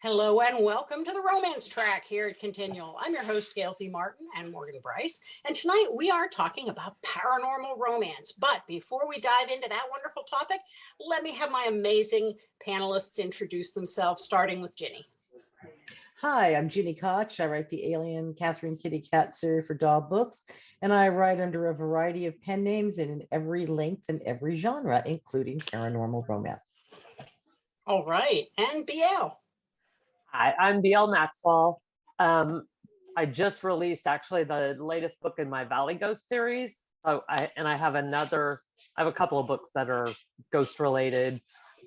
Hello and welcome to the Romance Track here at ConTinual. I'm your host, Gail Z. Martin and Morgan Bryce. And tonight we are talking about paranormal romance. But before we dive into that wonderful topic, let me have my amazing panelists introduce themselves, starting with Ginny. Hi, I'm Jeanne Koch. I write the Alien Catherine Kitty Cat series for Dog Books, and I write under a variety of pen names and in every length and every genre, including paranormal romance. All right, and BL. Hi, I'm BL Maxwell. I just released actually the latest book in my Valley Ghost series. So I have a couple of books that are ghost related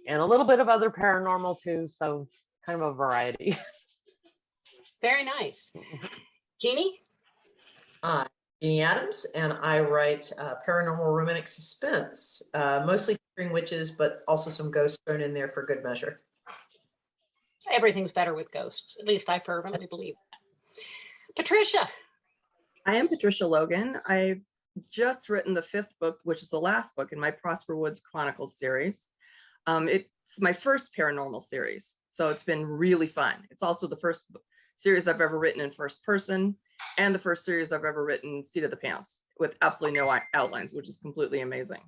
and a little bit of other paranormal too. So kind of a variety. Very nice. Jeannie? Hi, Jeannie Adams, and I write paranormal romantic suspense, mostly featuring witches, but also some ghosts thrown in there for good measure. Everything's better with ghosts. At least I fervently believe that. Patricia. I am Patricia Logan. I've just written the 5th book, which is the last book in my Prosper Woods Chronicles series. It's my first paranormal series, so it's been really fun. It's also the first series I've ever written in first person and the first series I've ever written seat of the pants with absolutely no outlines, which is completely amazing.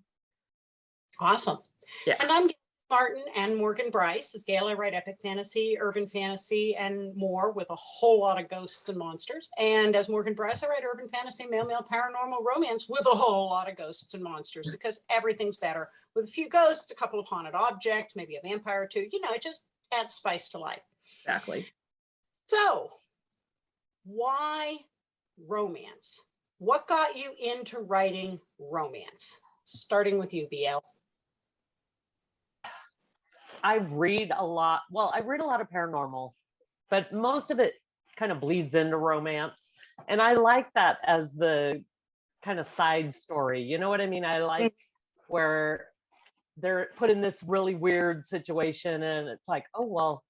Awesome. Yeah. And I'm Martin and Morgan Bryce. As Gail, I write epic fantasy, urban fantasy, and more with a whole lot of ghosts and monsters. And as Morgan Bryce, I write urban fantasy, male paranormal romance with a whole lot of ghosts and monsters, because everything's better with a few ghosts, a couple of haunted objects, maybe a vampire or two. You know, it just adds spice to life. Exactly. So, why romance? What got you into writing romance? Starting with you, BL. I read a lot. Well, I read a lot of paranormal, but most of it kind of bleeds into romance. And I like that as the kind of side story. You know what I mean? I like where they're put in this really weird situation and it's like, oh, well,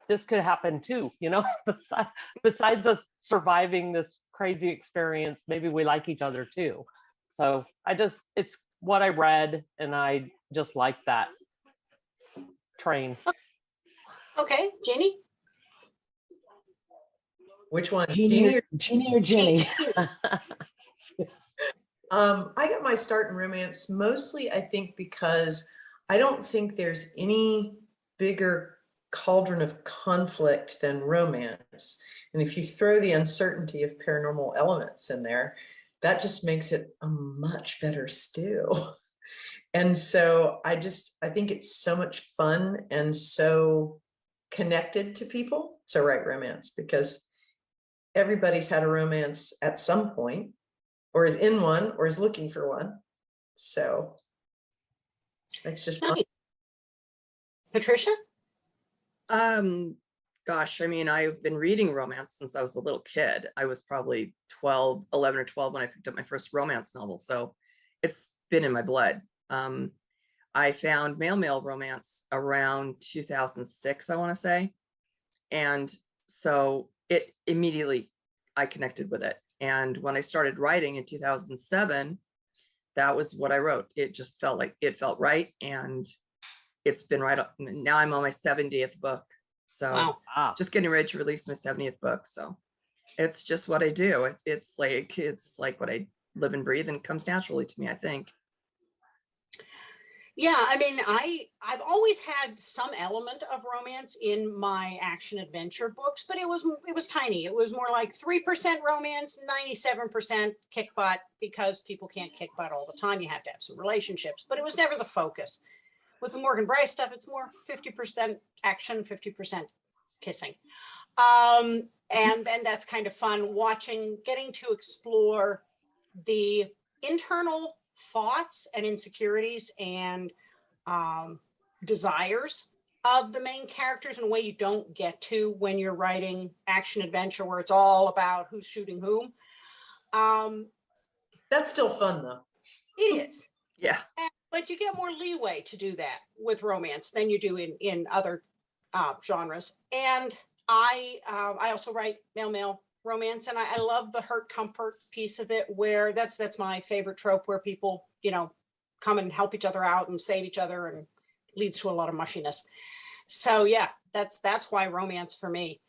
this could happen too, you know, besides us surviving this crazy experience, maybe we like each other too. So it's what I read and I just like that train. Okay, Jeannie? Which one? Jeannie or Ginny? I got my start in romance mostly, I think, because I don't think there's any bigger cauldron of conflict than romance. And if you throw the uncertainty of paranormal elements in there, that just makes it a much better stew. And so I think it's so much fun and so connected to people to write romance, because everybody's had a romance at some point, or is in one, or is looking for one. So it's just fun. Nice. Patricia? Gosh, I mean, I've been reading romance since I was a little kid. I was probably 11 or 12 when I picked up my first romance novel. So it's been in my blood. I found male romance around 2006, I want to say. And so it immediately, I connected with it. And when I started writing in 2007, that was what I wrote. It just felt like it felt right. And it's been right up. Now I'm on my 70th book. So Wow. Just getting ready to release my 70th book. So it's just what I do. It's like what I live and breathe, and it comes naturally to me, I think. Yeah, I mean, I've always had some element of romance in my action adventure books, but it was tiny. It was more like 3% romance, 97% kick butt, because people can't kick butt all the time. You have to have some relationships, but it was never the focus. With the Morgan Bryce stuff, it's more 50% action, 50% kissing. And then that's kind of fun getting to explore the internal thoughts and insecurities and desires of the main characters in a way you don't get to when you're writing action adventure, where it's all about who's shooting whom. That's still fun though. It is. Yeah. But you get more leeway to do that with romance than you do in other genres. And I also write male romance, and I love the hurt comfort piece of it, where that's my favorite trope, where people, you know, come and help each other out and save each other, and leads to a lot of mushiness. So yeah, that's why romance for me.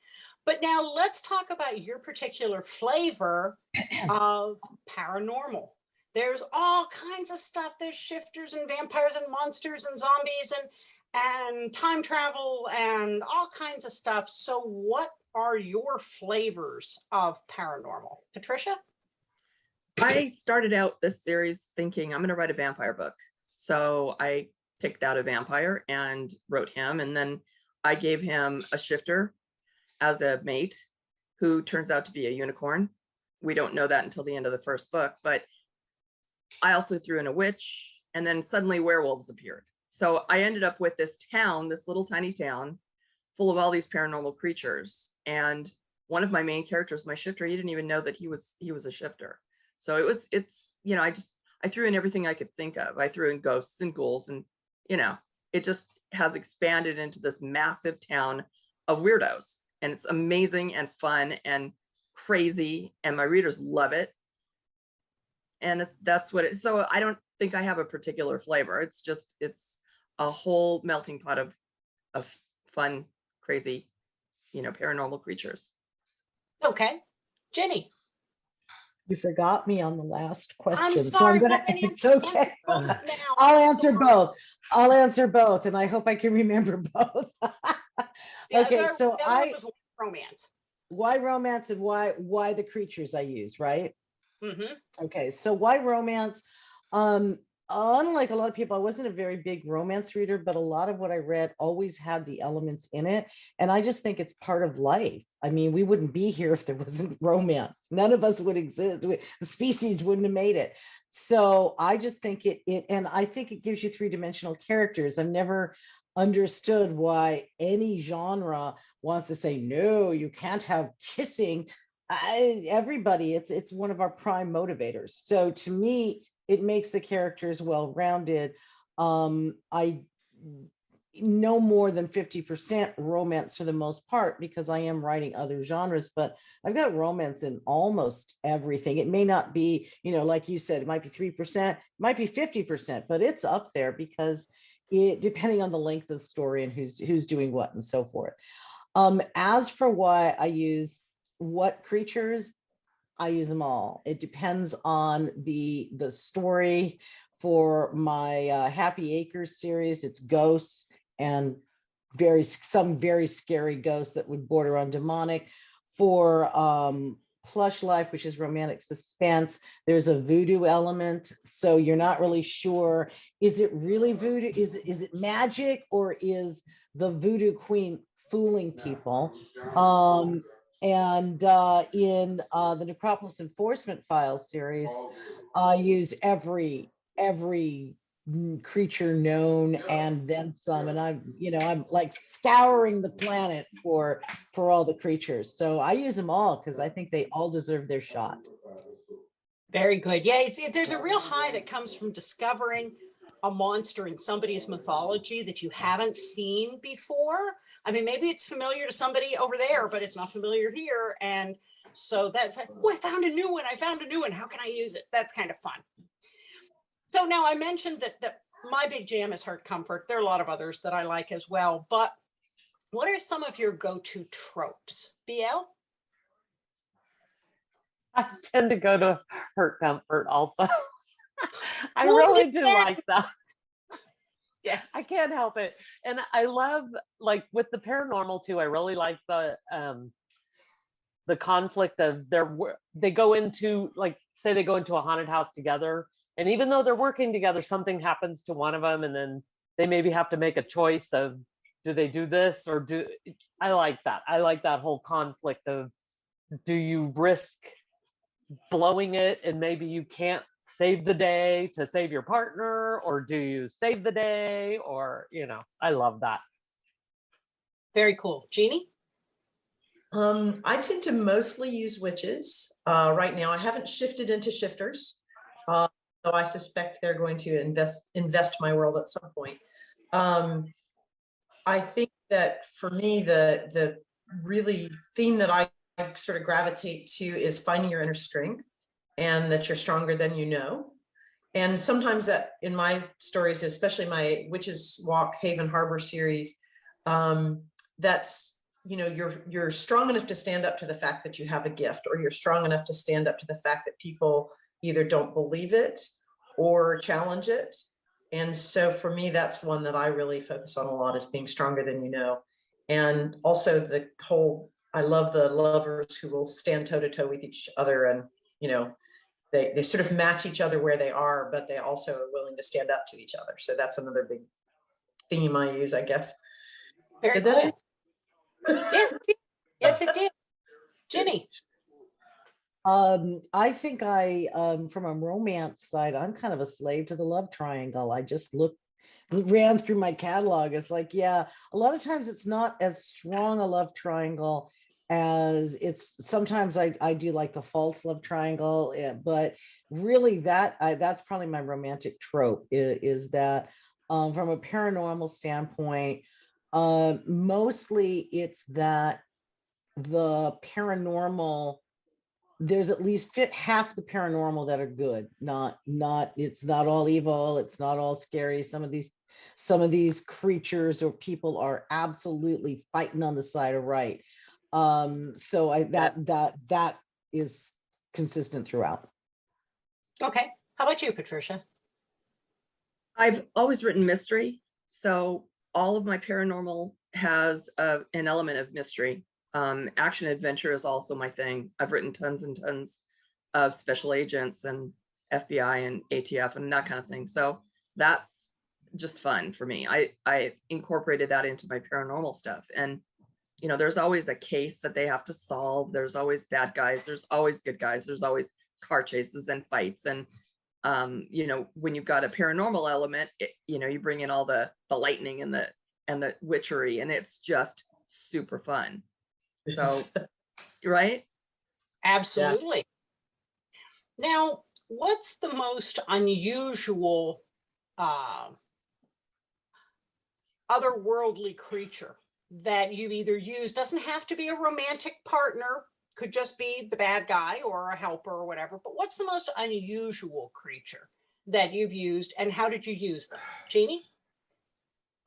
But now let's talk about your particular flavor of paranormal. There's all kinds of stuff. There's shifters and vampires and monsters and zombies and time travel and all kinds of stuff. So what are your flavors of paranormal? Patricia? I started out this series thinking I'm going to write a vampire book. So I picked out a vampire and wrote him. And then I gave him a shifter as a mate who turns out to be a unicorn. We don't know that until the end of the first book, but I also threw in a witch, and then suddenly werewolves appeared. So I ended up with this town, this little tiny town full of all these paranormal creatures. And one of my main characters, my shifter, he didn't even know that he was a shifter. So I threw in everything I could think of. I threw in ghosts and ghouls, and it just has expanded into this massive town of weirdos. And it's amazing and fun and crazy, and my readers love it. And that's what it is. So I don't think I have a particular flavor. It's a whole melting pot of fun, crazy, paranormal creatures. Okay. Jenny. You forgot me on the last question. I'm sorry. So it's okay. I'll answer both, and I hope I can remember both. Okay, so romance. Why romance and why the creatures I use, right? Mm-hmm. Okay, so why romance? Unlike a lot of people, I wasn't a very big romance reader, but a lot of what I read always had the elements in it. And I just think it's part of life. I mean, we wouldn't be here if there wasn't romance. None of us would exist. The species wouldn't have made it. So I just think and I think it gives you three-dimensional characters. I've never understood why any genre wants to say, no, you can't have kissing. Everybody, it's one of our prime motivators. So to me, it makes the characters well-rounded. I no more than 50% romance for the most part, because I am writing other genres, but I've got romance in almost everything. It may not be, like you said, it might be 3%, it might be 50%, but it's up there because depending on the length of the story and who's doing what and so forth. As for why I use what creatures, I use them all. It depends on the story. For my Happy Acres series, it's ghosts and some very scary ghosts that would border on demonic. For Plush Life, which is romantic suspense, there's a voodoo element. So you're not really sure, is it really voodoo? Is it magic, or is the voodoo queen fooling people? And in the Necropolis Enforcement Files series, I use every creature known and then some, and I'm like scouring the planet for all the creatures. So I use them all because I think they all deserve their shot. Very good. Yeah, there's a real high that comes from discovering a monster in somebody's mythology that you haven't seen before. I mean, maybe it's familiar to somebody over there, but it's not familiar here. And so that's like, oh, I found a new one. How can I use it? That's kind of fun. So now I mentioned that my big jam is Heart Comfort. There are a lot of others that I like as well. But what are some of your go-to tropes? BL? I tend to go to Hurt Comfort also. I really do like that. Yes. I can't help it. And I love, like with the paranormal too, I really like the conflict of they go into, like, say they go into a haunted house together, and even though they're working together, something happens to one of them, and then they maybe have to make a choice of, do they do this or I like that. I like that whole conflict of, do you risk blowing it and maybe you can't save the day to save your partner, or do you save the day, or I love that. Very cool. Jeannie? I tend to mostly use witches right now. I haven't shifted into shifters, so I suspect they're going to invest my world at some point. I think that for me, the really theme that I sort of gravitate to is finding your inner strength, and that you're stronger than you know. And sometimes that in my stories, especially my Witches Walk Haven Harbor series, that's, you know, you're strong enough to stand up to the fact that you have a gift, or you're strong enough to stand up to the fact that people either don't believe it or challenge it. And so for me, that's one that I really focus on a lot, is being stronger than you know. And also the whole, I love the lovers who will stand toe to toe with each other, and, you know, they sort of match each other where they are, but they also are willing to stand up to each other. So that's another big theme I use, I guess. Very Did cool. that Yes, it did. Yes, it did. Ginny. I think I, from a romance side, I'm kind of a slave to the love triangle. I just ran through my catalog. It's like, yeah, a lot of times it's not as strong a love triangle as it's, sometimes I do like the false love triangle, but really that's probably my romantic trope is that from a paranormal standpoint, mostly it's that the paranormal, there's at least half the paranormal that are good, not it's not all evil, it's not all scary. Some of these creatures or people are absolutely fighting on the side of right. So that is consistent throughout. Okay. How about you, Patricia? I've always written mystery, so all of my paranormal has an element of mystery. Action adventure is also my thing. I've written tons and tons of special agents and FBI and ATF and that kind of thing. So that's just fun for me. I incorporated that into my paranormal stuff. And, you know, there's always a case that they have to solve. There's always bad guys. There's always good guys. There's always car chases and fights. And, you know, when you've got a paranormal element, you know, you bring in all the lightning and the witchery, and it's just super fun. So, right? Absolutely. Yeah. Now, what's the most unusual otherworldly creature that you've either used? Doesn't have to be a romantic partner, could just be the bad guy or a helper or whatever, but what's the most unusual creature that you've used, and how did you use them? Jeannie?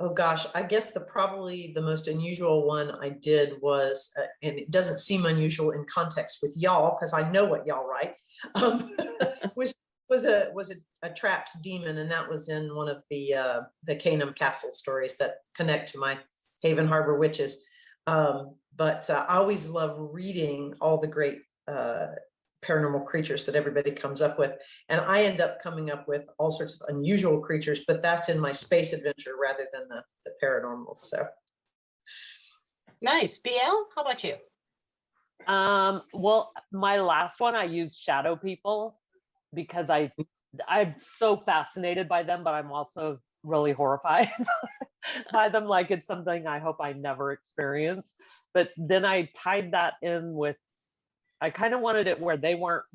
Oh gosh, I guess probably the most unusual one I did was, and it doesn't seem unusual in context with y'all, because I know what y'all write, was a trapped demon, and that was in one of the Canaan Castle stories that connect to my Haven Harbor witches. But I always love reading all the great paranormal creatures that everybody comes up with, and I end up coming up with all sorts of unusual creatures, but that's in my space adventure rather than the paranormal. So Nice. BL, how about you? Well, my last one, I used shadow people because I'm so fascinated by them, but I'm also really horrified by them. Like, it's something I hope I never experience. But then I tied that in with, I kind of wanted it where they were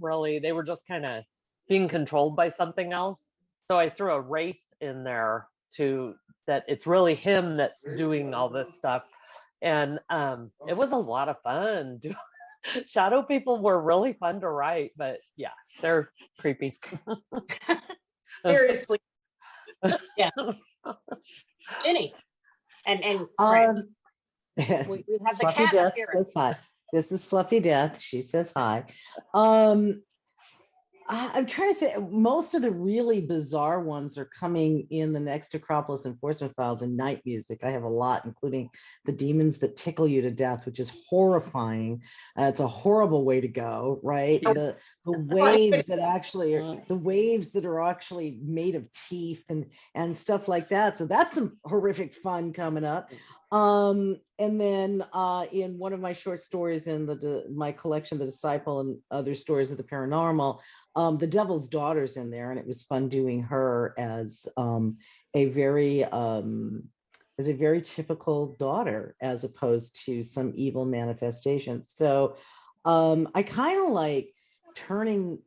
just kind of being controlled by something else. So I threw a wraith in there that it's really him that's doing all this stuff. And it was a lot of fun. Shadow people were really fun to write, but yeah, they're creepy. seriously. Yeah. Ginny and Fred. We have the Fluffy cat Death appearance. says hi. This is Fluffy Death. She says hi. I'm trying to think. Most of the really bizarre ones are coming in the next Acropolis Enforcement Files and Night Music. I have a lot, including the demons that tickle you to death, which is horrifying. It's a horrible way to go, right? Yes. The waves that actually are the waves that are actually made of teeth and stuff like that. So that's some horrific fun coming up. And then in one of my short stories in my collection, The Disciple and Other Stories of the Paranormal, the Devil's Daughter's in there, and it was fun doing her as a very typical daughter, as opposed to some evil manifestation. So I kind of like taking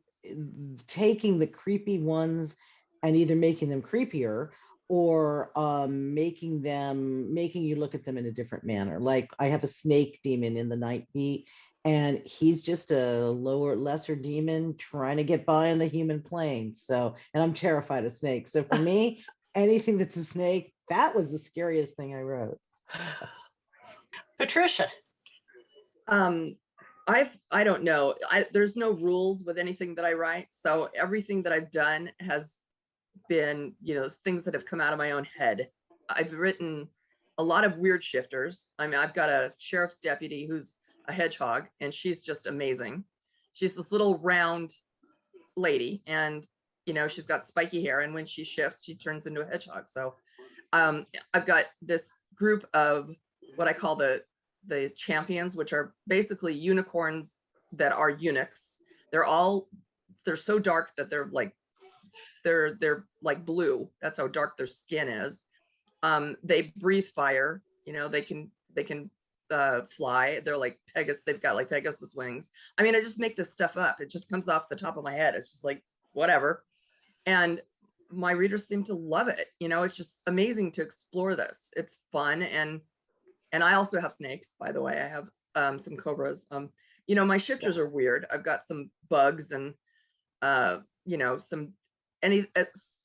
the creepy ones and either making them creepier or making you look at them in a different manner. Like I have a snake demon in the Night Beat, and he's just a lesser demon trying to get by on the human plane. So, and I'm terrified of snakes. So for me, anything that's a snake, that was the scariest thing I wrote. Patricia. I don't know. There's no rules with anything that I write. So everything that I've done has been, things that have come out of my own head. I've written a lot of weird shifters. I mean, I've got a sheriff's deputy who's a hedgehog, and she's just amazing. She's this little round lady, and she's got spiky hair, and when she shifts, she turns into a hedgehog. So I've got this group of what I call the champions, which are basically unicorns that are eunuchs. They're so dark that they're like blue. That's how dark their skin is. They breathe fire. They can fly. They're like Pegasus. They've got like Pegasus wings. I mean, I just make this stuff up. It just comes off the top of my head. It's just like whatever. And my readers seem to love it. It's just amazing to explore this. It's fun. And I also have snakes, by the way. I have some cobras. My shifters are weird. I've got some bugs and some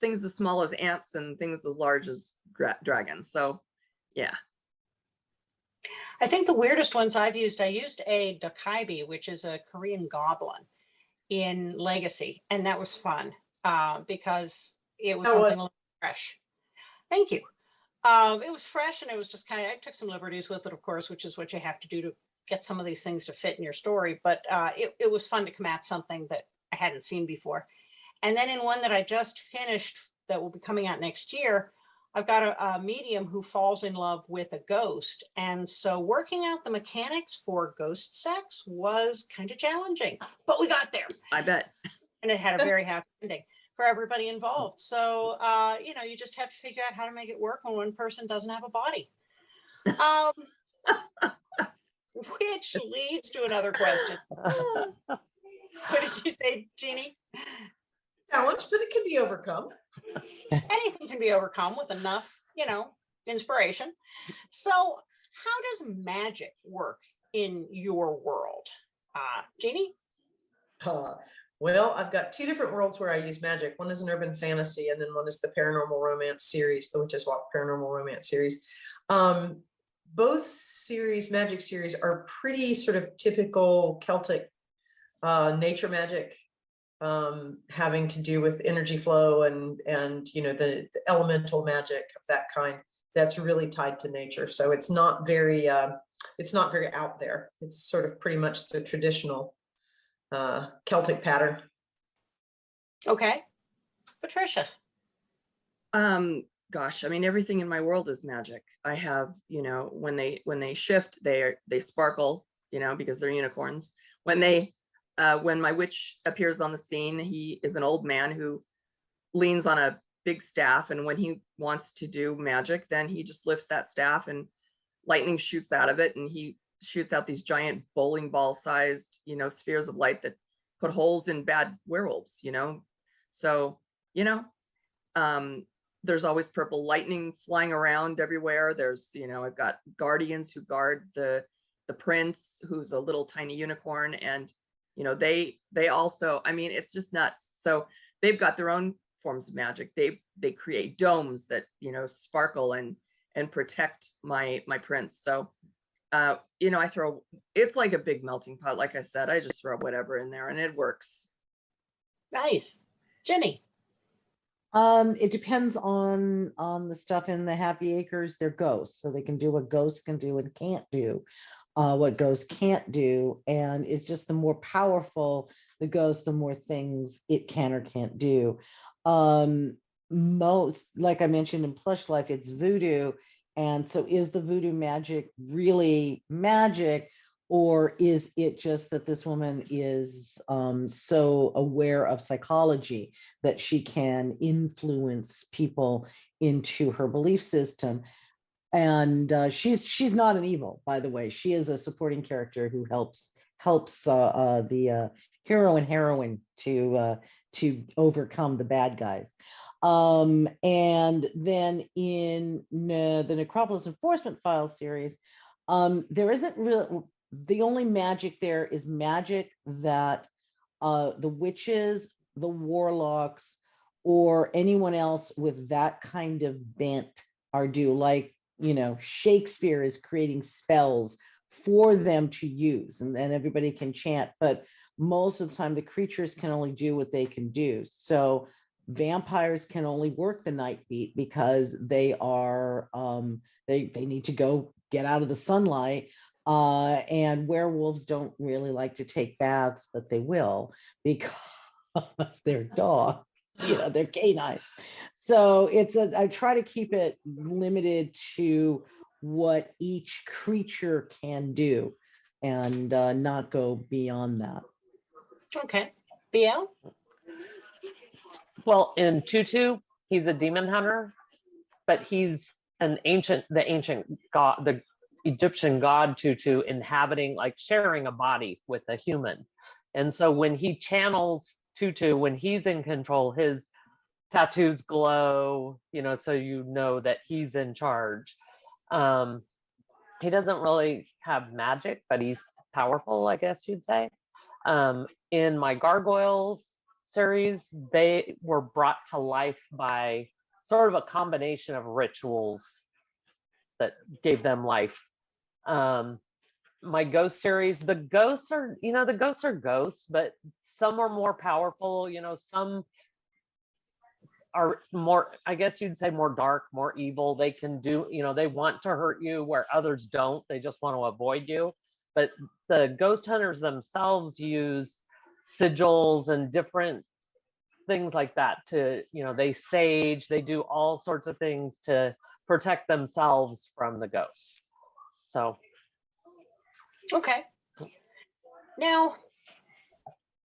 things as small as ants and things as large as dragons. So yeah. I think the weirdest ones I used a Dokaibi, which is a Korean goblin in Legacy. And that was fun because it was something a little fresh. Thank you. It was fresh, and it was just I took some liberties with it, of course, which is what you have to do to get some of these things to fit in your story. But it was fun to come at something that I hadn't seen before. And then in one that I just finished that will be coming out next year, I've got a medium who falls in love with a ghost. And so working out the mechanics for ghost sex was kind of challenging, but we got there. I bet. And it had a very happy ending for everybody involved. So, you just have to figure out how to make it work when one person doesn't have a body. Which leads to another question. What did you say, Jeannie? Challenge, but it can be overcome. Anything can be overcome with enough, inspiration. So how does magic work in your world? Jeannie? Well, I've got two different worlds where I use magic. One is an urban fantasy, and then one is the paranormal romance series, the Witch's Walk paranormal romance series. Both magic series are pretty sort of typical Celtic nature magic, having to do with energy flow and the elemental magic of that kind. That's really tied to nature. So it's not very out there. It's sort of pretty much the traditional Celtic pattern. Okay. Patricia. Gosh, I mean, everything in my world is magic. I have, when they shift, they sparkle, because they're unicorns. When my witch appears on the scene, he is an old man who leans on a big staff, and when he wants to do magic, then he just lifts that staff and lightning shoots out of it, and he shoots out these giant bowling ball sized, spheres of light that put holes in bad werewolves, So, there's always purple lightning flying around everywhere. There's, I've got guardians who guard the prince, who's a little tiny unicorn, and they also, I mean, it's just nuts. So they've got their own forms of magic. They create domes that sparkle and protect my prince. So I throw, it's like a big melting pot. Like I said, I just throw whatever in there and it works. Nice. Jenny. It depends on the stuff in the Happy Acres. They're ghosts, so they can do what ghosts can do and can't do, what ghosts can't do. And it's just the more powerful the ghost, the more things it can or can't do. Most, like I mentioned in Plush Life, it's voodoo. And so is the voodoo magic really magic, or is it just that this woman is so aware of psychology that she can influence people into her belief system? And she's not an evil, by the way. She is a supporting character who helps the hero and heroine to overcome the bad guys. And then in the Necropolis Enforcement Files series, there isn't real. the only magic there is magic that the witches, the warlocks, or anyone else with that kind of bent are due. Like, you know, Shakespeare is creating spells for them to use, and then everybody can chant, but most of the time the creatures can only do what they can do. So vampires can only work the night beat because they are they need to go get out of the sunlight. And werewolves don't really like to take baths, but they will because they're dogs, you know, they're canines. So I try to keep it limited to what each creature can do and not go beyond that. Okay. BL? Well, in Tutu, he's a demon hunter, but he's the ancient god, the Egyptian god Tutu, inhabiting, like sharing a body with a human. And so when he channels Tutu, when he's in control, his tattoos glow, you know, so you know that he's in charge. He doesn't really have magic, but he's powerful, I guess you'd say. In my Gargoyles series, they were brought to life by sort of a combination of rituals that gave them life. My Ghost series, the ghosts are, you know, the ghosts are ghosts, but some are more powerful, you know, some are more, I guess you'd say, more dark, more evil. They can do, you know, they want to hurt you where others don't. They just want to avoid you. But the ghost hunters themselves use sigils and different things like that to, you know, they sage, they do all sorts of things to protect themselves from the ghost. So. Okay. Now,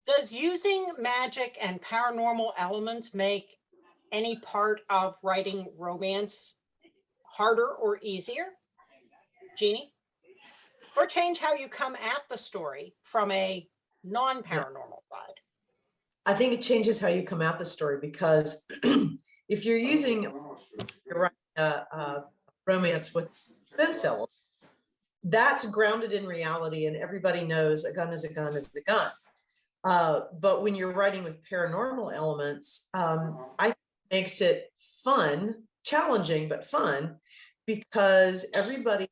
does using magic and paranormal elements make any part of writing romance harder or easier, Jeannie? Or change how you come at the story from a non-paranormal side? I think it changes how you come at the story, because if you're using romance with defense element, that's grounded in reality, and everybody knows a gun is a gun is a gun. But when you're writing with paranormal elements, I think it makes it fun, challenging, but fun, because everybody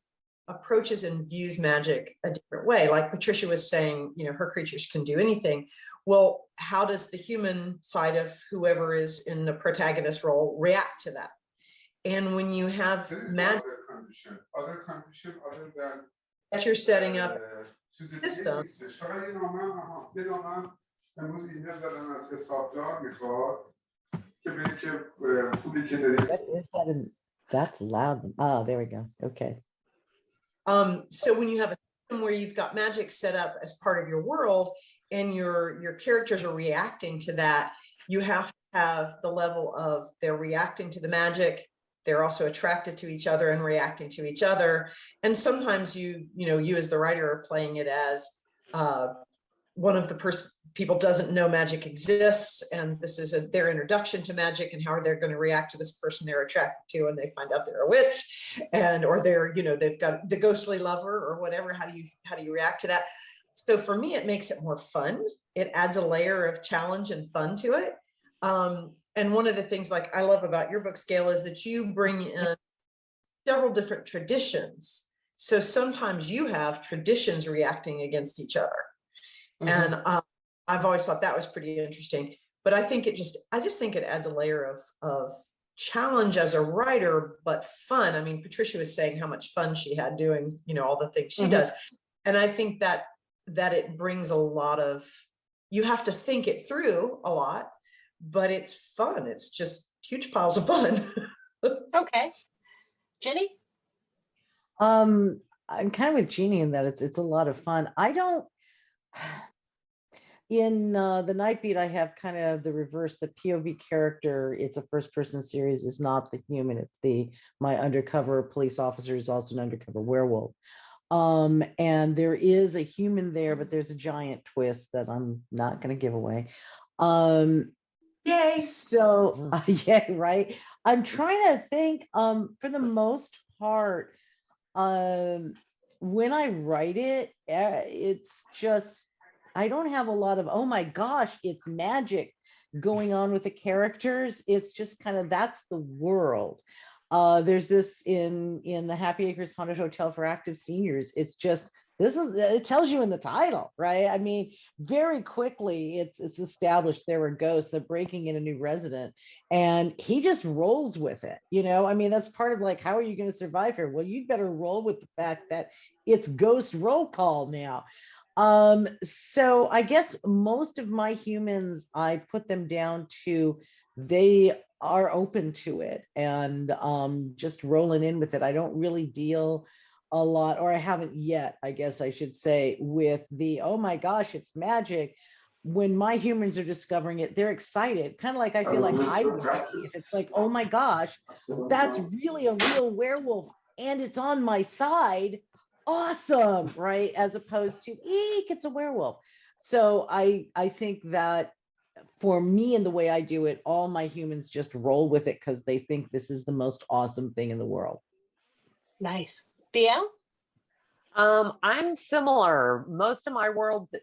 approaches and views magic a different way. Like Patricia was saying, you know, her creatures can do anything. Well, how does the human side of whoever is in the protagonist role react to that? And when you have magic other condition other than that you're setting up system, That's loud. Oh, there we go. Okay. So when you have a system where you've got magic set up as part of your world and your characters are reacting to that, you have to have the level of they're reacting to the magic. They're also attracted to each other and reacting to each other. And sometimes you as the writer are playing it as one of the people doesn't know magic exists, and this is their introduction to magic, and how are they going to react to this person they're attracted to, and they find out they're a witch, or they're, they've got the ghostly lover or whatever. How do you react to that? So for me, it makes it more fun. It adds a layer of challenge and fun to it. And one of the things like I love about your book, Scale, is that you bring in several different traditions. So sometimes you have traditions reacting against each other. Mm-hmm. And I've always thought that was pretty interesting. But I think I just think it adds a layer of challenge as a writer, but fun. I mean, Patricia was saying how much fun she had doing, all the things she does. And I think that it brings a lot of, you have to think it through a lot, but it's fun. It's just huge piles of fun. Okay. Jenny? I'm kind of with Jeannie in that it's a lot of fun. I don't, in the Night Beat, I have kind of the reverse. The POV character, it's a first person series, is not the human. It's my undercover police officer is also an undercover werewolf. And there is a human there, but there's a giant twist that I'm not going to give away. Yay. So yeah, right. I'm trying to think, for the most part, when I write it, it's just, I don't have a lot of, oh my gosh, it's magic going on with the characters. It's just kind of, that's the world. There's this in the Happy Acres Haunted Hotel for Active Seniors. It's just, this is, it tells you in the title, right? I mean, very quickly it's established there were ghosts. They're breaking in a new resident, and he just rolls with it. You know, I mean, that's part of like, how are you going to survive here? Well, you'd better roll with the fact that it's ghost roll call now. So I guess most of my humans, I put them down to, they are open to it and just rolling in with it. I don't really deal a lot, or I haven't yet, I guess I should say, with the, oh my gosh, it's magic. When my humans are discovering it, they're excited, kind of like I feel like I would be if it's like, oh my gosh, that's really a real werewolf and it's on my side. Awesome, right? As opposed to, eek, it's a werewolf. So I think that for me and the way I do it, all my humans just roll with it because they think this is the most awesome thing in the world. Nice. BL? I'm similar. Most of my worlds,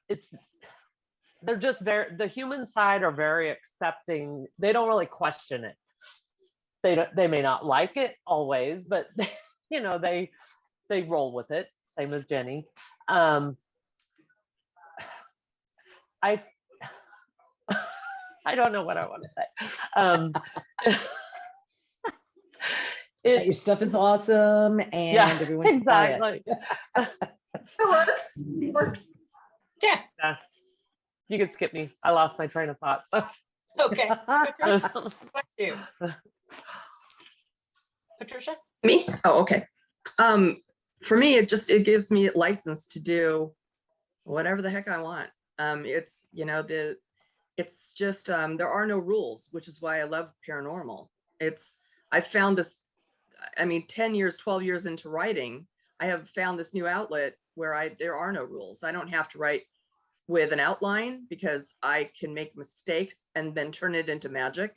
they're just the human side are very accepting. They don't really question it. They may not like it always, but you know, they roll with it. Same as Jenny. I don't know what I want to say. Your stuff is awesome, and yeah, everyone should exactly. It works. It works. Yeah. You can skip me. I lost my train of thought. Okay. Patricia, what you? Patricia? Me? Oh, okay. For me, it gives me license to do whatever the heck I want. It's, you know, it's just, there are no rules, which is why I love paranormal. I found this, I mean, 10 years, 12 years into writing, I have found this new outlet where there are no rules. I don't have to write with an outline because I can make mistakes and then turn it into magic,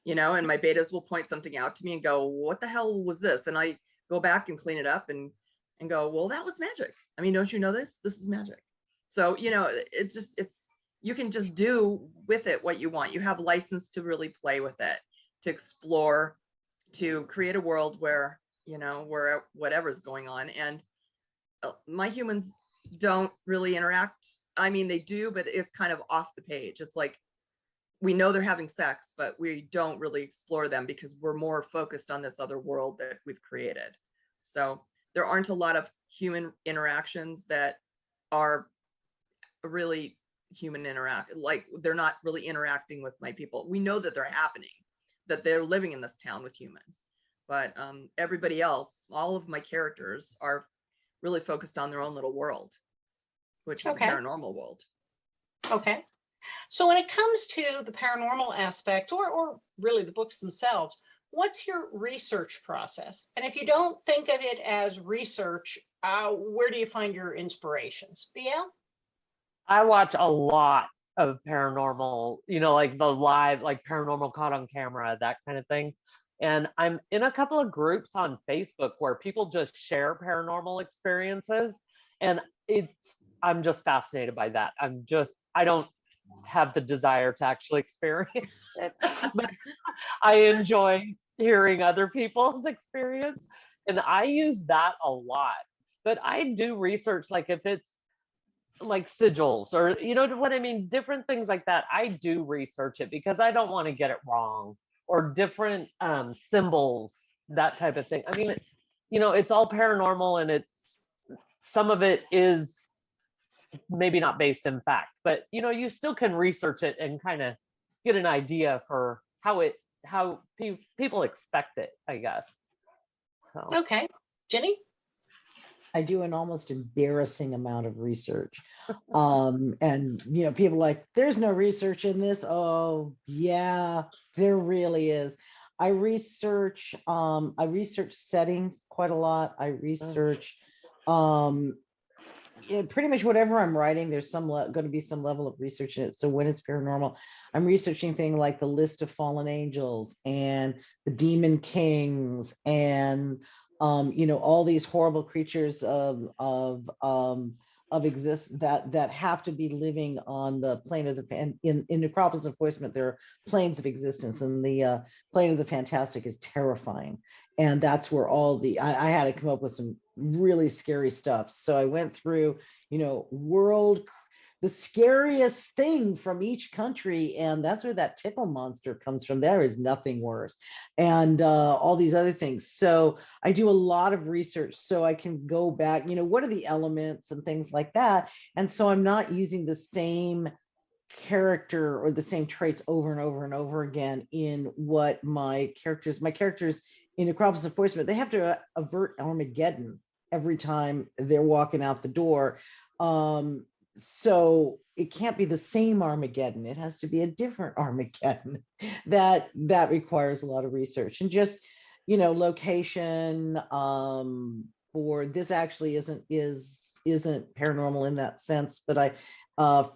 you know, and my betas will point something out to me and go, what the hell was this? And I go back and clean it up and go, well, that was magic. I mean, don't you know this? This is magic. So, you know, you can just do with it what you want. You have license to really play with it, to explore, to create a world where, you know, where whatever's going on. And my humans don't really interact. I mean, they do, but it's kind of off the page. It's like, we know they're having sex, but we don't really explore them because we're more focused on this other world that we've created. So there aren't a lot of human interactions that are really human like they're not really interacting with my people. We know that they're happening, that they're living in this town with humans, but everybody else, all of my characters are really focused on their own little world, which is the paranormal world. Okay. So when it comes to the paranormal aspect, or really the books themselves, what's your research process? And if you don't think of it as research, where do you find your inspirations? BL? I watch a lot of paranormal, you know, like the live, like Paranormal Caught on Camera, that kind of thing. And I'm in a couple of groups on Facebook where people just share paranormal experiences. And I'm just fascinated by that. I don't have the desire to actually experience it, but I enjoy hearing other people's experience. And I use that a lot. But I do research, like if it's like sigils or, you know what I mean? Different things like that. I do research it because I don't want to get it wrong, or different symbols, that type of thing. I mean, you know, it's all paranormal, and some of it is maybe not based in fact, but you know, you still can research it and kind of get an idea for how people expect it, I guess. So. Okay. Jenny? I do an almost embarrassing amount of research. And, you know, people are like, there's no research in this. Oh, yeah, there really is. I research settings quite a lot. I research pretty much whatever I'm writing, there's going to be some level of research in it. So when it's paranormal, I'm researching things like the list of fallen angels and the demon kings and you know, all these horrible creatures of exist that have to be living on the plane of the in Necropolis Enforcement. There are planes of existence, and the plane of the fantastic is terrifying, and that's where all the I had to come up with some really scary stuff. So I went through, you know, the scariest thing from each country, and that's where that tickle monster comes from. There is nothing worse, and all these other things. So I do a lot of research so I can go back, you know, what are the elements and things like that. And so I'm not using the same character or the same traits over and over and over again in what my characters in Necropolis Enforcement, they have to avert Armageddon every time they're walking out the door. So it can't be the same Armageddon. It has to be a different Armageddon. That requires a lot of research, and just, you know, location. For this actually isn't paranormal in that sense, but I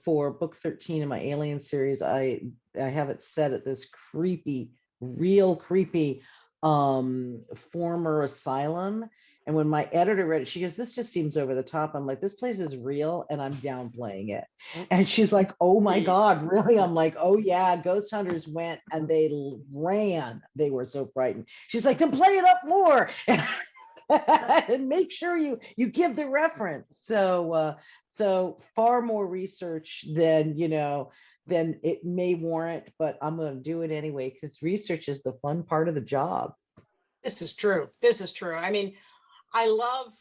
for book 13 in my Alien series, I have it set at this creepy, real creepy former asylum. And when my editor read it, she goes, "This just seems over the top." I'm like, "This place is real and I'm downplaying it." And she's like, "Oh my God, really?" I'm like, "Oh yeah, ghost hunters went and they ran. They were so frightened." She's like, "Then play it up more." And make sure you give the reference. So so far more research than, you know, than it may warrant, but I'm going to do it anyway, because research is the fun part of the job. This is true. This is true. I mean, I love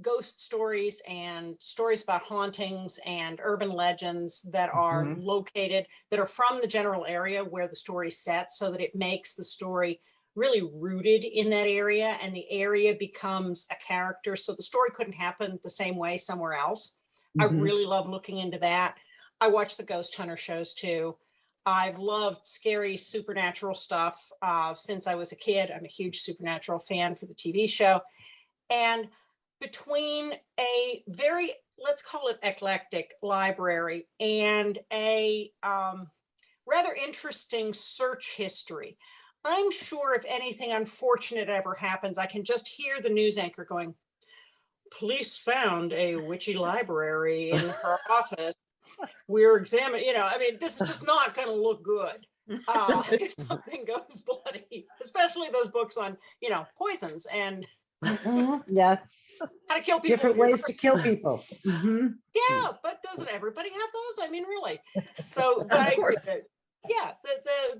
ghost stories and stories about hauntings and urban legends that are located, that are from the general area where the story's set, so that it makes the story really rooted in that area, and the area becomes a character. So the story couldn't happen the same way somewhere else. I really love looking into that. I watch the ghost hunter shows too. I've loved scary supernatural stuff since I was a kid. I'm a huge Supernatural fan for the TV show. And between a very, let's call it eclectic library, and a rather interesting search history, I'm sure if anything unfortunate ever happens, I can just hear the news anchor going, "Police found a witchy library in her office. We're examining," you know, I mean, this is just not going to look good if something goes bloody, especially those books on, you know, poisons and yeah, how to kill people. Different ways to kill people. Yeah, but doesn't everybody have those? I mean, really. So, but I agree that, yeah,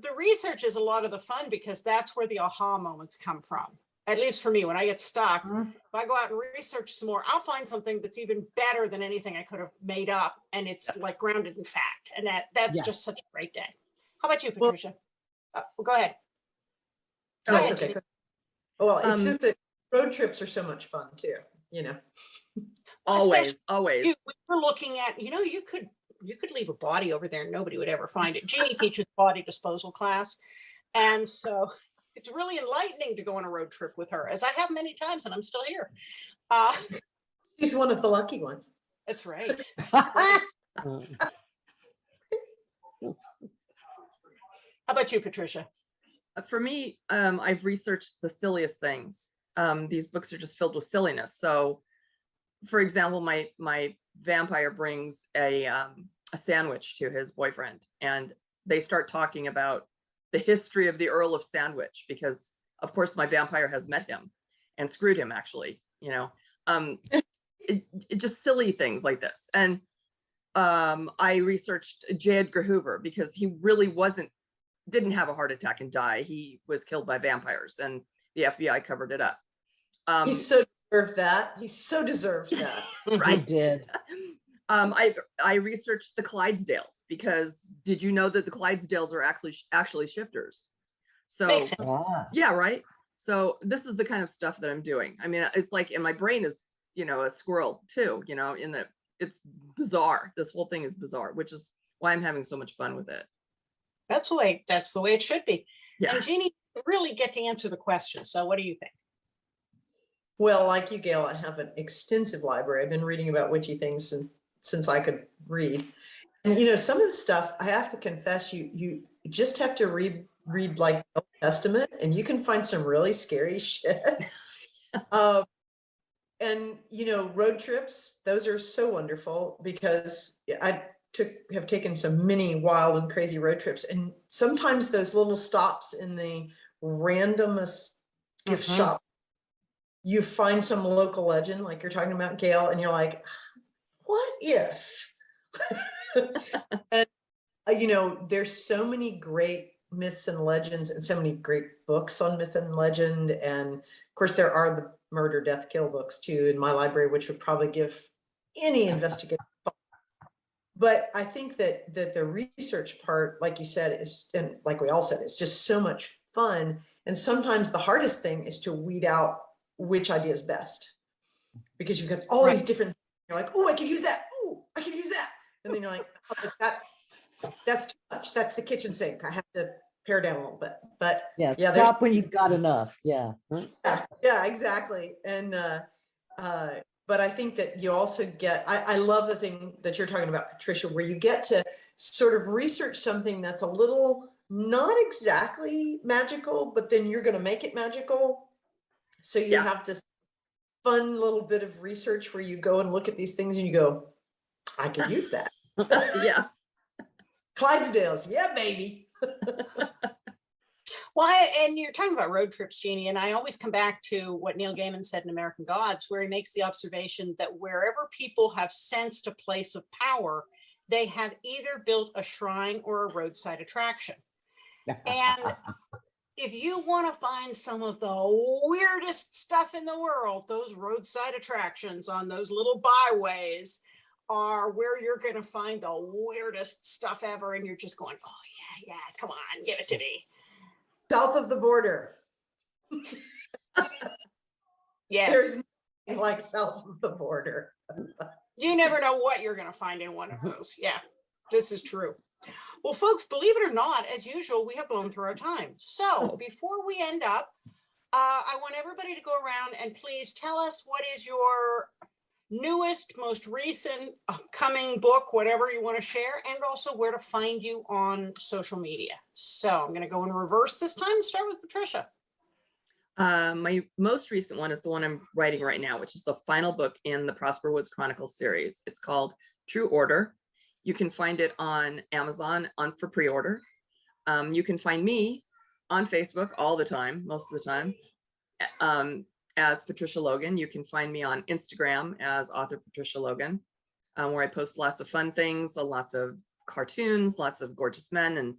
the research is a lot of the fun, because that's where the aha moments come from. At least for me, when I get stuck, if I go out and research some more, I'll find something that's even better than anything I could have made up, and it's like grounded in fact. And that's just such a great day. How about you, Patricia? Go ahead. Go ahead, okay. Well, it's just that road trips are so much fun too, you know. Always. We're looking at, you know, you could leave a body over there and nobody would ever find it. Jeanne teaches body disposal class, and so it's really enlightening to go on a road trip with her, as I have many times, and I'm still here. She's one of the lucky ones. That's right. How about you, Patricia? For me, I've researched the silliest things. These books are just filled with silliness. So, for example, my vampire brings a sandwich to his boyfriend, and they start talking about the history of the Earl of Sandwich, because of course my vampire has met him and screwed him, actually, you know. It just silly things like this. And I researched J. Edgar Hoover, because he really didn't have a heart attack and die. He was killed by vampires, and the FBI covered it up. He so deserved that. He so deserved that. Right. He did. I researched the Clydesdales, because did you know that the Clydesdales are actually shifters? So yeah, right. So this is the kind of stuff that I'm doing. I mean, it's like, and my brain is, you know, a squirrel too, you know, in that it's bizarre. This whole thing is bizarre, which is why I'm having so much fun with it. That's the way it should be. Yeah. And Jeannie, really get to answer the question. So what do you think? Well, like you, Gail, I have an extensive library. I've been reading about witchy things since I could read. And, you know, some of the stuff, I have to confess, you just have to read like the Old Testament, and you can find some really scary shit. And road trips, those are so wonderful because I have taken some mini wild and crazy road trips, and sometimes those little stops in the randomest gift shop, you find some local legend, like you're talking about, Gail, and you're like, what if? And there's so many great myths and legends and so many great books on myth and legend, and of course there are the murder, death, kill books too in my library, which would probably give any investigator. But I think that the research part, like you said, is, and like we all said, it's just so much fun. And sometimes the hardest thing is to weed out which idea is best, because you've got all these different. You're like, oh, I could use that. Oh, I could use that. And then you're like, oh, but that's too much. That's the kitchen sink. I have to pare down a little bit. But Yeah, yeah, stop when you've got enough. Yeah. yeah, exactly. And but I think that you also get, I love the thing that you're talking about, Patricia, where you get to sort of research something that's a little not exactly magical, but then you're going to make it magical. So you have this fun little bit of research where you go and look at these things and you go, I could use that. Yeah. Clydesdales. Yeah, baby. Well, and you're talking about road trips, Jeannie, and I always come back to what Neil Gaiman said in American Gods, where he makes the observation that wherever people have sensed a place of power, they have either built a shrine or a roadside attraction. And if you want to find some of the weirdest stuff in the world, those roadside attractions on those little byways are where you're going to find the weirdest stuff ever. And you're just going, oh, yeah, come on, give it to me. South of the border. Yes. There's nothing like south of the border. You never know what you're going to find in one of those. Yeah, this is true. Well, folks, believe it or not, as usual, we have blown through our time. So before we end up, I want everybody to go around and please tell us what is your newest, most recent, upcoming book, whatever you want to share, and also where to find you on social media. So I'm going to go in reverse this time and start with Patricia. My most recent one is the one I'm writing right now, which is the final book in the Prosper Woods Chronicles series. It's called True Order. You can find it on Amazon for pre-order. You can find me on Facebook all the time, most of the time, as Patricia Logan. You can find me on Instagram as author Patricia Logan, where I post lots of fun things, lots of cartoons, lots of gorgeous men and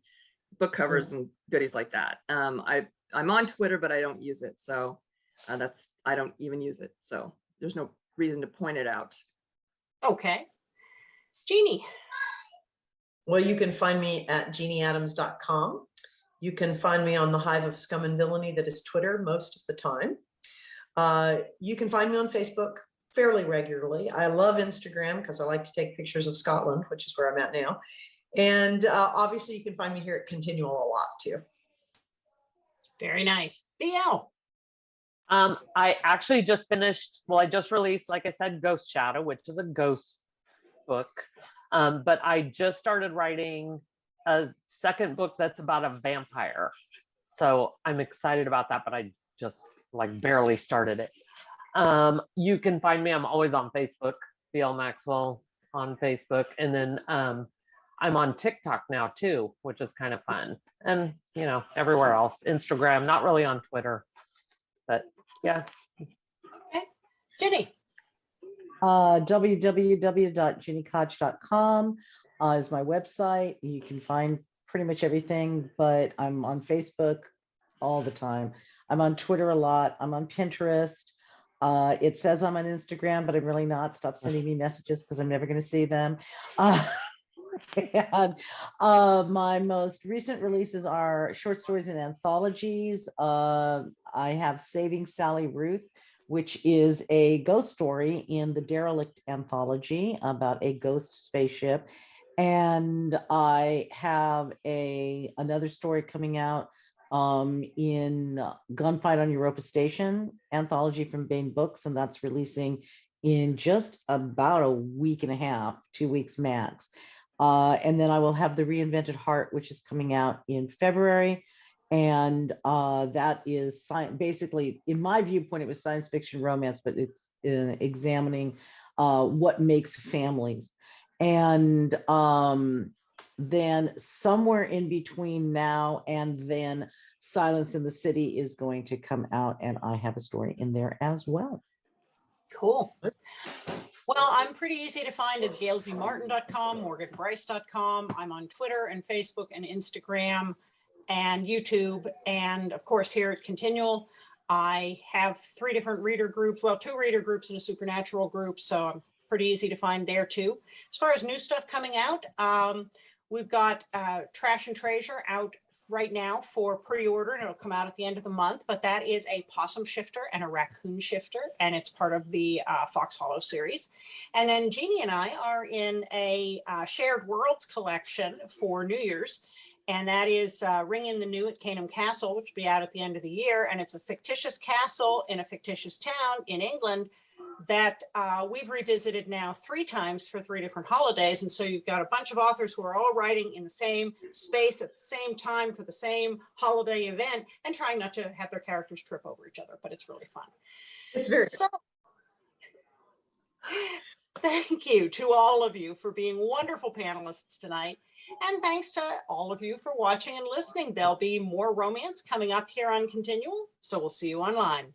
book covers and goodies like that. I'm on Twitter, but I don't use it. So I don't even use it. So there's no reason to point it out. Okay. Jeannie. Well, you can find me at jeannieadams.com. You can find me on the hive of scum and villainy that is Twitter most of the time. You can find me on Facebook fairly regularly. I love Instagram because I like to take pictures of Scotland, which is where I'm at now. And obviously you can find me here at ConTinual a lot too. Very nice. BL. I actually just finished, well, I just released, like I said, Ghost Shadow, which is a ghost book. But I just started writing a second book that's about a vampire. So I'm excited about that, but I just like barely started it. You can find me, I'm always on Facebook, BL Maxwell on Facebook. And then I'm on TikTok now too, which is kind of fun. And, you know, everywhere else, Instagram, not really on Twitter, but yeah. Okay. Jenny. www.ginnykoch.com is my website. You can find pretty much everything, but I'm on Facebook all the time. I'm on Twitter a lot. I'm on Pinterest. It says I'm on Instagram, but I'm really not. Stop sending me messages because I'm never going to see them. And my most recent releases are short stories and anthologies. I have Saving Sally Ruth, which is a ghost story in the Derelict anthology about a ghost spaceship. And I have another story coming out in Gunfight on Europa Station anthology from Baen Books, and that's releasing in just about a week and a half, 2 weeks max. And then I will have The Reinvented Heart, which is coming out in February. And that is basically, in my viewpoint, it was science fiction romance, but it's examining what makes families. And then somewhere in between now and then, Silence in the City is going to come out, and I have a story in there as well. Cool. Well, I'm pretty easy to find as gailzmartin.com, morganbryce.com. I'm on Twitter and Facebook and Instagram and YouTube. And of course, here at ConTinual, I have 3 different reader groups, well, 2 reader groups and a supernatural group. So I'm pretty easy to find there too. As far as new stuff coming out, we've got Trash and Treasure out right now for pre-order, and it'll come out at the end of the month, but that is a possum shifter and a raccoon shifter, and it's part of the Fox Hollow series. And then Jeannie and I are in a Shared Worlds collection for New Year's, and that is Ring in the New at Canham Castle, which will be out at the end of the year, and it's a fictitious castle in a fictitious town in England that we've revisited now 3 times for 3 different holidays. And so you've got a bunch of authors who are all writing in the same space at the same time for the same holiday event and trying not to have their characters trip over each other, but it's really fun. It's very so. Thank you to all of you for being wonderful panelists tonight. And thanks to all of you for watching and listening. There'll be more romance coming up here on ConTinual, so we'll see you online.